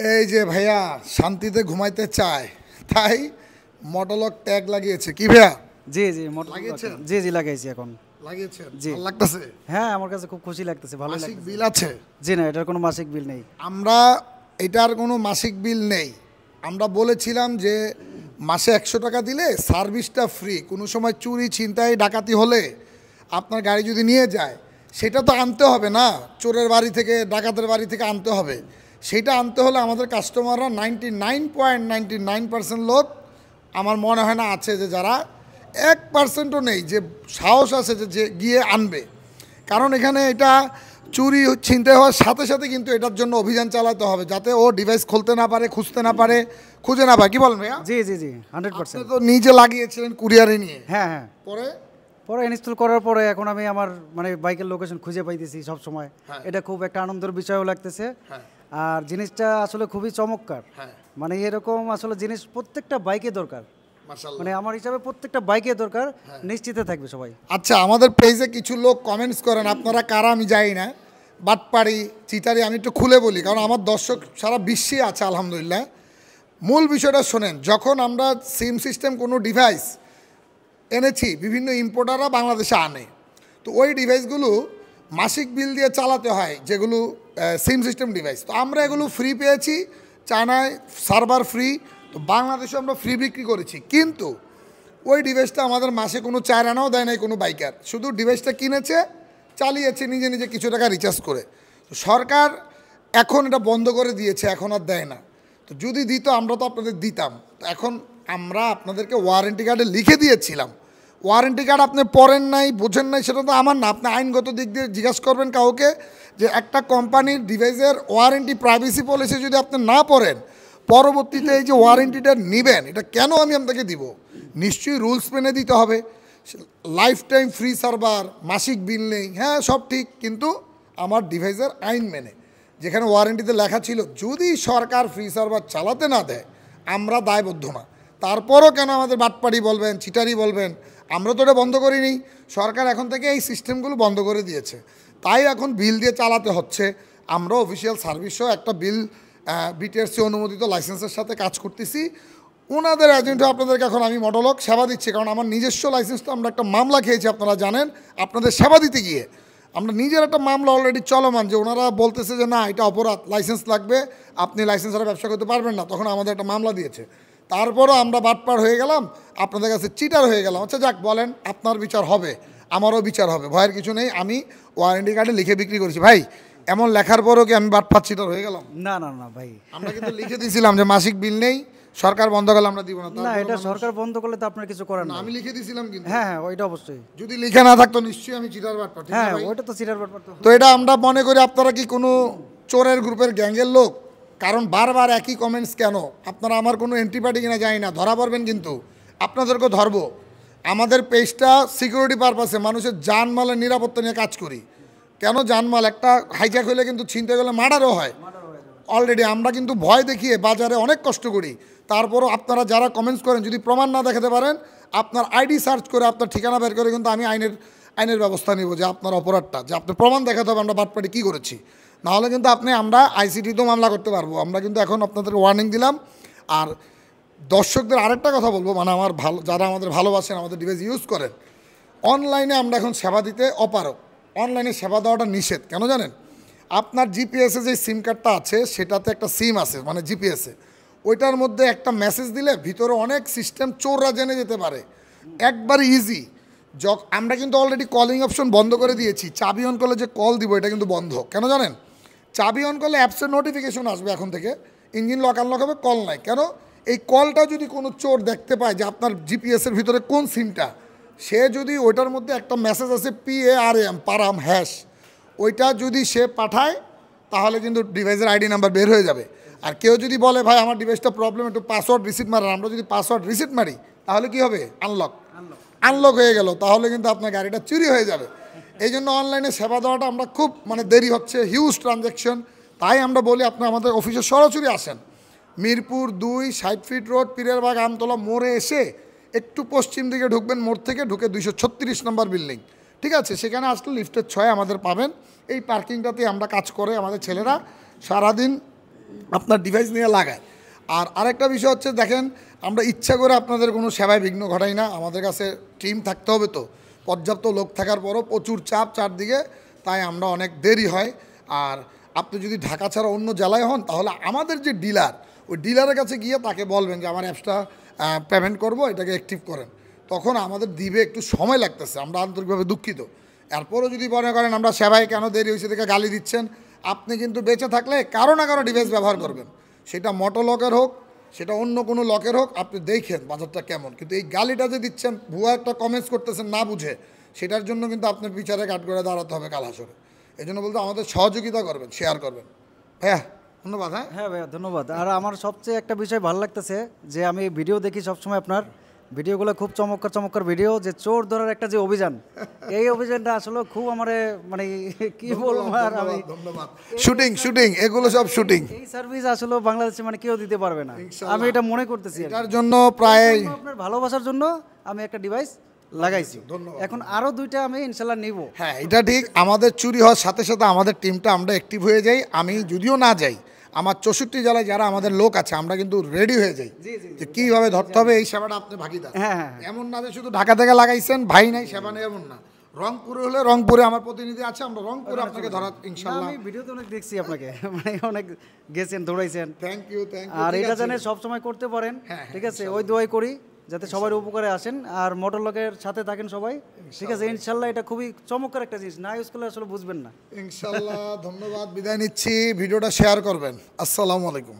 এই যে ভাইয়া শান্তিতে ঘুমাইতে চায় তাই মোটরলক ট্যাগ লাগিয়েছে কি ভাইয়া? জি জি মোটর লাগিয়েছেন? জি জি লাগাইছি এখন। লাগিয়েছেন? জি। ভালো লাগতেছে? হ্যাঁ আমার কাছে খুব খুশি লাগতেছে, ভালো মাসিক লাগতেছে। বিল আছে? জি না, এটার কোনো মাসিক বিল নেই। আমরা এটার কোনো মাসিক বিল নেই। আমরা বলেছিলাম যে মাসে 100 টাকা দিলে সার্ভিসটা ফ্রি। কোনো সময় চুরি ছিনতাই ডাকাতি হলে আপনার গাড়ি যদি নিয়ে যায় সেটা তো আনতে হবে না, চোরের বাড়ি থেকে ডাকাতের বাড়ি থেকে আনতে হবে। সেটা আনতে হলে আমাদের কাস্টমাররা 99.99% লোক আমার মনে হয় না আছে যে যারা 1%ও নেই যে সাহস আছে যে গিয়ে আনবে। কারণ এখানে এটা চুরি ছিনতাই হওয়ার সাথে সাথে কিন্তু এটার জন্য অভিযান চালাতে হবে যাতে ও ডিভাইস খুলতে না পারে, খুঁজতে না পারে, খুঁজে না পায়। কি বলেন ভাইয়া? জি জি জি আপনি 100%। তো নিজে লাগিয়েছিলেন কুরিয়ারে নিয়ে, হ্যাঁ হ্যাঁ, পরে পরে ইনস্টল করার পরে এখন আমি আমার মানে বাইকের লোকেশন খুঁজে পাইতেছি সব সময়। হ্যাঁ। এটা খুব একটা আনন্দের বিষয়ও লাগতেছে। হ্যাঁ আর জিনিসটা আসলে খুবই চমৎকার। হ্যাঁ মানে এরকম আসলে জিনিস প্রত্যেকটা বাইকে দরকার, মাশাআল্লাহ। মানে আমার হিসাবে প্রত্যেকটা বাইকে দরকার। নিশ্চিতে থাকবে সবাই। আচ্ছা, আমাদের পেজে কিছু লোক কমেন্টস করেন, আপনারা কারা আমি জানি না, বাটপাড়ি চিটারি। আমি একটু খুলে বলি কারণ আমার দর্শক সারা বিশ্বে আছে আলহামদুলিল্লাহ। মূল বিষয়টা শোনেন, যখন আমরা সিম সিস্টেম কোনো ডিভাইস এনেছি বিভিন্ন ইম্পোর্টাররা বাংলাদেশে আনে, তো ওই ডিভাইসগুলো মাসিক বিল দিয়ে চালাতে হয় যেগুলো সিম সিস্টেম ডিভাইস। তো আমরা এগুলো ফ্রি পেয়েছি, চায়নায় সার্ভার ফ্রি, তো বাংলাদেশে আমরা ফ্রি বিক্রি করেছি। কিন্তু ওই ডিভাইসটা আমাদের মাসে কোনো 4 আনাও দেয় নাই কোনো বাইকার, শুধু ডিভাইসটা কিনেছে, চালিয়েছে নিজে নিজে কিছু টাকা রিচার্জ করে। তো সরকার এখন এটা বন্ধ করে দিয়েছে, এখন আর দেয় না। তো যদি দিত আমরা তো আপনাদের দিতাম। তো এখন আমরা আপনাদেরকে ওয়ারেন্টি কার্ডে লিখে দিয়েছিলাম। ওয়ারেন্টি কার্ড আপনি পড়েন নাই, বোঝেন নাই, সেটা তো আমার না। আপনি আইনগত দিক দিয়ে জিজ্ঞাসা করবেন কাউকে যে একটা কোম্পানির ডিভাইসের ওয়ারেন্টি প্রাইভেসি পলিসি যদি আপনি না পড়েন, পরবর্তীতে এই যে ওয়ারেন্টিটা নেবেন এটা কেন আমি আপনাকে দিব? নিশ্চয়ই রুলস মেনে দিতে হবে। লাইফ টাইম ফ্রি সার্ভার, মাসিক বিল নেই, হ্যাঁ সব ঠিক, কিন্তু আমার ডিভাইসের আইন মেনে। যেখানে ওয়ারেন্টিতে লেখা ছিল যদি সরকার ফ্রি সার্ভার চালাতে না দেয় আমরা দায়বদ্ধ না। তারপরও কেন আমাদের বাটপাড়ি বলবেন, চিটারি বলবেন? আমরা তো এটা বন্ধ করিনি, সরকার এখন থেকে এই সিস্টেমগুলো বন্ধ করে দিয়েছে, তাই এখন বিল দিয়ে চালাতে হচ্ছে। আমরা অফিসিয়াল সার্ভিসও একটা বিল বিটিআরসি অনুমোদিত লাইসেন্সের সাথে কাজ করতেছি। ওনাদের এজেন্টও আপনাদেরকে এখন আমি মোটরলক সেবা দিচ্ছি, কারণ আমার নিজস্ব লাইসেন্স তো আমরা একটা মামলা খেয়েছি আপনারা জানেন আপনাদের সেবা দিতে গিয়ে। আমরা নিজের একটা মামলা অলরেডি চলমান, যে ওনারা বলতেছে যে না এটা অপরাধ, লাইসেন্স লাগবে, আপনি লাইসেন্স ছাড়া ব্যবসা করতে পারবেন না। তখন আমাদের একটা মামলা দিয়েছে, তারপরও আমরা বাটপার হয়ে গেলাম, আপনাদের কাছে চিটার হয়ে গেলাম। আচ্ছা যাক, বলেন, আপনার বিচার হবে, আমারও বিচার হবে, ভয়ের কিছু নেই। আমি ওয়ারেন্টি কার্ডে লিখে বিক্রি করেছি। ভাই এমন লেখার পরও কি আমি বাটপার চিটার হয়ে গেলাম? না না না ভাই, আমরা কিন্তু লিখে দিয়েছিলাম যে মাসিক বিল নেই, সরকার বন্ধ করলে আমরা দিব না। না এটা সরকার বন্ধ করলে তো আপনার কিছু করার না, না। আমি লিখে দিয়েছিলাম কিন্তু। হ্যাঁ হ্যাঁ ওইটা অবশ্যই। যদি লিখে না থাকতো নিশ্চয়ই আমি চিটার বাটপার। ঠিক হ্যাঁ আছে ভাই? ওইটা তো চিটার ব্যাপার তো। তো এটা আমরা মনে করি আপনারা কি কোনো চোরের গ্রুপের গ্যাংয়ের লোক? কারণ বারবার একই কমেন্টস কেন? আপনারা আমার কোনো এন্ট্রি পার্টি কিনা জানি না, ধরা পড়বেন কিন্তু আপনাদেরকেও ধরবো। আমাদের পেজটা সিকিউরিটি পারপাসে মানুষের জানমালের নিরাপত্তা নিয়ে কাজ করি। কেন জানমাল একটা হাইজ্যাক হলে কিন্তু ছিনতে গেলে মার্ডারও হয় অলরেডি। আমরা কিন্তু ভয় দেখিয়ে বাজারে অনেক কষ্ট করি, তারপরও আপনারা যারা কমেন্টস করেন যদি প্রমাণ না দেখাতে পারেন আপনার আইডি সার্চ করে আপনার ঠিকানা বের করে কিন্তু আমি আইনের ব্যবস্থা নিব যে আপনার অপরাধটা, যে আপনার প্রমাণ দেখাতে হবে আমরা বাটপাটি কী করেছি। নাহলে কিন্তু আমরা আইসিটিতেও মামলা করতে পারবো। আমরা কিন্তু এখন আপনাদের ওয়ার্নিং দিলাম। আর দর্শকদের আরেকটা কথা বলবো, মানে আমার যারা আমাদের ভালোবাসেন, আমাদের ডিভাইস ইউজ করেন, অনলাইনে আমরা এখন সেবা দিতে অপারক। অনলাইনে সেবা দেওয়াটা নিষেধ, কেন জানেন? আপনার জিপিএসে যে সিম কার্ডটা আছে সেটাতে একটা সিম আছে, মানে জিপিএসে ওইটার মধ্যে একটা মেসেজ দিলে ভিতরে অনেক সিস্টেম চোররা জেনে যেতে পারে, একবার ইজি। আমরা কিন্তু অলরেডি কলিং অপশন বন্ধ করে দিয়েছি, চাবি অন করলে যে কল দিব এটা কিন্তু বন্ধ। কেন জানেন? চাবি অন করলে অ্যাপসের নোটিফিকেশন আসবে এখন থেকে, ইঞ্জিন লক আনলক হবে, কল নাই। কেন? এই কলটা যদি কোনো চোর দেখতে পায় যে আপনার জিপিএসের ভিতরে কোন সিমটা, সে যদি ওইটার মধ্যে একটা মেসেজ আছে PARM পারাম হ্যাশ, ওইটা যদি সে পাঠায় তাহলে কিন্তু ডিভাইসের আইডি নাম্বার বের হয়ে যাবে। আর কেউ যদি বলে ভাই আমার ডিভাইসটা প্রবলেম, একটু পাসওয়ার্ড রিসিট মারান, আমরা যদি পাসওয়ার্ড রিসিট মারি তাহলে কি হবে? আনলক হয়ে গেল, তাহলে কিন্তু আপনার গাড়িটা চুরি হয়ে যাবে। এই জন্য অনলাইনে সেবা দেওয়াটা আমরা খুব দেরি হচ্ছে, হিউজ ট্রানজ্যাকশন। তাই আমরা বলি আপনি আমাদের অফিসে সরাসরি আসেন, মিরপুর 2 60 ফিট রোড, পীরের বাগ আমতলা মোড়ে এসে একটু পশ্চিম দিকে ঢুকবেন, মোড় থেকে ঢুকে 236 নম্বর বিল্ডিং, ঠিক আছে? সেখানে আসলে লিফটের 6 আমাদের পাবেন। এই পার্কিংটাতে আমরা কাজ করে আমাদের ছেলেরা সারাদিন আপনার ডিভাইস নিয়ে লাগায়। আর আরেকটা বিষয় হচ্ছে দেখেন, আমরা ইচ্ছা করে আপনাদের কোনো সেবায় বিঘ্ন ঘটাই না। আমাদের কাছে টিম থাকতে হবে, তো পর্যাপ্ত লোক থাকার পরও প্রচুর চাপ চারদিকে, তাই আমরা অনেক দেরি হয়। আর আপনি যদি ঢাকা ছাড়া অন্য জেলায় হন, তাহলে আমাদের যে ডিলার, ওই ডিলারের কাছে গিয়ে তাকে বলবেন যে আমার অ্যাপসটা পেমেন্ট করব, এটাকে অ্যাক্টিভ করেন। তখন আমাদের দিবে একটু সময় লাগতেছে, আমরা আন্তরিকভাবে দুঃখিত। এরপরও যদি মনে করেন আমরা সেবায় কেন দেরি হয়েছে দেখে গালি দিচ্ছেন, আপনি কিন্তু বেঁচে থাকলে কারো না কারো ডিভাইস ব্যবহার করবেন, সেটা মোটো লকের হোক, সেটা অন্য কোনো লকের হোক, আপনি দেখেন বাজারটা কেমন। কিন্তু এই গালিটা যে দিচ্ছেন, ভুয়া একটা কমেন্টস করতেছেন না বুঝে, সেটার জন্য কিন্তু আপনার বিচারে কাঠ করে দাঁড়াতে হবে কাল হাসরে। এই জন্য বলতে আমাদের সহযোগিতা করবেন, শেয়ার করবেন। হ্যাঁ, ধন্যবাদ। হ্যাঁ হ্যাঁ ভাইয়া ধন্যবাদ। আর আমার সবচেয়ে একটা বিষয় ভালো লাগতেছে যে আমি ভিডিও দেখি সবসময়, আপনার ভিডিওগুলো খুব চমৎকার চমৎকার ভিডিও, যে চোর ধরার একটা যে অভিযান, এই অভিযানটা আসলে খুব আমার মানে কি বলবো আর আমি, ধন্যবাদ। শুটিং এগুলো সব শুটিং, এই সার্ভিস আসলে বাংলাদেশে মানে কেউ দিতে পারবে না, আমি এটা মনে করতেছি। এটার জন্য প্রায় আপনার ভালোবাসার জন্য আমি একটা ডিভাইস লাগাইছি, এখন আরো 2টা আমি ইনশাল্লাহ নিব। হ্যাঁ, এটা ঠিক। আমাদের চুরি হওয়ার সাথে সাথে আমাদের টিমটা আমরা অ্যাক্টিভ হয়ে যাই। আমি যদিও না যাই, আমার 64 জেলায় যারা আমাদের লোক আছে, আমরা কিন্তু রেডি হয়ে যাই যে কীভাবে ধরতে হবে। এই সেবাটা আপনি ভাগিদার। হ্যাঁ, এমন না যে শুধু ঢাকা থেকে লাগাইছেন, ভাই নাই সেবা নেই, এমন না। রংপুরে হলে রংপুরে আমার প্রতিনিধি আছে, আমরা রংপুরে আপনাকে ধরার ইনশাল্লাহ। আমি ভিডিওতে অনেক দেখছি আপনাকে, মানে অনেক গেছেন, দৌড়াইছেন। Thank you. আর এটা জানে সব সময় করতে পারেন, ঠিক আছে? ওই দোয়াই করি যাতে সবার উপকারে আসেন, আর মোটর লকের সাথে থাকেন সবাই, ঠিক আছে? ইনশাল্লাহ এটা খুবই চমৎকার একটা জিনিস, না ইউজ করলে আসলে বুঝবেন না। ইনশাল্লাহ। ধন্যবাদ, বিদায় নিচ্ছি। ভিডিওটা শেয়ার করবেন। আসসালামু আলাইকুম।